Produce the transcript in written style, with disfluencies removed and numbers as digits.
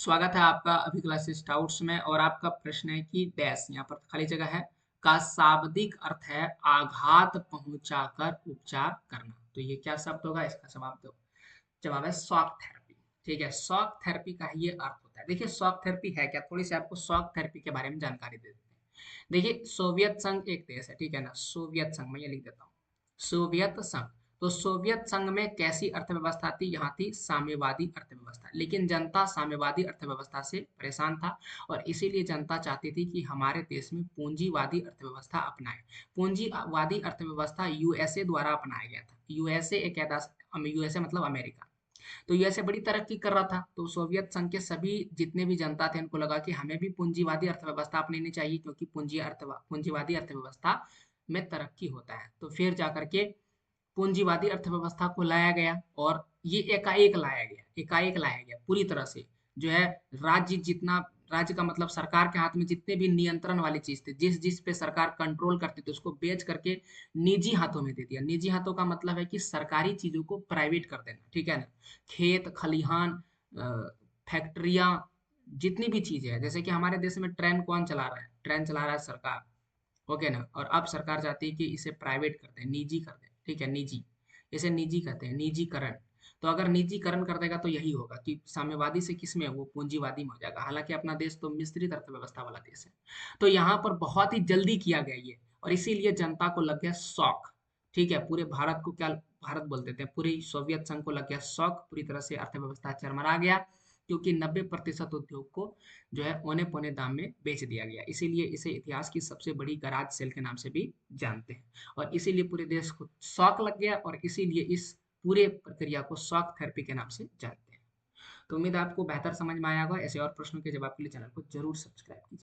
स्वागत है आपका अभी क्लासेस डाउट्स में। और आपका प्रश्न है कि डैश, यहाँ पर खाली जगह है, का शाब्दिक अर्थ है आघात पहुंचाकर उपचार करना। तो ये क्या शब्द होगा, इसका जवाब दो। जवाब है शॉक थेरेपी। ठीक है, शॉक थेरेपी का ये अर्थ होता है। देखिए शॉक थेरेपी है क्या, थोड़ी सी आपको शॉक थेरेपी के बारे में जानकारी दे देते हैं। देखिए सोवियत संघ एक देश है, ठीक है ना, सोवियत संघ में, ये लिख देता हूँ, सोवियत संघ। तो सोवियत संघ में कैसी अर्थव्यवस्था थी, यहाँ थी साम्यवादी अर्थव्यवस्था। लेकिन जनता साम्यवादी अर्थव्यवस्था से परेशान था और इसीलिए जनता चाहती थी कि हमारे देश में पूंजीवादी अर्थव्यवस्था अपनाए। पूंजीवादी अर्थव्यवस्था यूएसए द्वारा अपनाया गया था। यूएसए एक ऐसा, यूएसए मतलब अमेरिका। तो यूएसए बड़ी तरक्की कर रहा था, तो सोवियत संघ के सभी जितने भी जनता थे उनको लगा कि हमें भी पूंजीवादी अर्थव्यवस्था अपनानी चाहिए, क्योंकि पूंजीवादी अर्थव्यवस्था में तरक्की होता है। तो फिर जाकर के पूंजीवादी अर्थव्यवस्था को लाया गया, और ये एकाएक लाया गया पूरी तरह से। जो है, राज्य जितना, राज्य का मतलब सरकार के हाथ में जितने भी नियंत्रण वाली चीज थे, जिस जिस पे सरकार कंट्रोल करती थी, उसको बेच करके निजी हाथों में दे दिया। निजी हाथों का मतलब है कि सरकारी चीजों को प्राइवेट कर देना, ठीक है ना। खेत खलिहान, फैक्ट्रियां, जितनी भी चीजें हैं, जैसे कि हमारे देश में ट्रेन कौन चला रहा है, ट्रेन चला रहा है सरकार। ओके ना, और अब सरकार चाहती है कि इसे प्राइवेट कर दें, निजी कर दें, ठीक है, निजी, इसे निजी कहते हैं, निजीकरण। तो अगर निजीकरण कर देगा तो यही होगा कि साम्यवादी से किस में, वो पूंजीवादी में हो जाएगा। हालांकि अपना देश तो मिश्रित अर्थव्यवस्था वाला देश है। तो यहाँ पर बहुत ही जल्दी किया गया ये, और इसीलिए जनता को लग गया शौक। ठीक है, पूरे भारत को, क्या भारत बोल देते हैं, पूरे सोवियत संघ को लग गया शौक, पूरी तरह से अर्थव्यवस्था चरमरा गया, क्योंकि 90% उद्योग को जो है औने पौने दाम में बेच दिया गया। इसीलिए इसे इतिहास की सबसे बड़ी गराज सेल के नाम से भी जानते हैं। और इसीलिए पूरे देश को शौक लग गया, और इसीलिए इस पूरे प्रक्रिया को शॉक थेरेपी के नाम से जानते हैं। तो उम्मीद है आपको बेहतर समझ में आया होगा। ऐसे और प्रश्नों के जवाब के लिए चैनल को जरूर सब्सक्राइब कीजिए।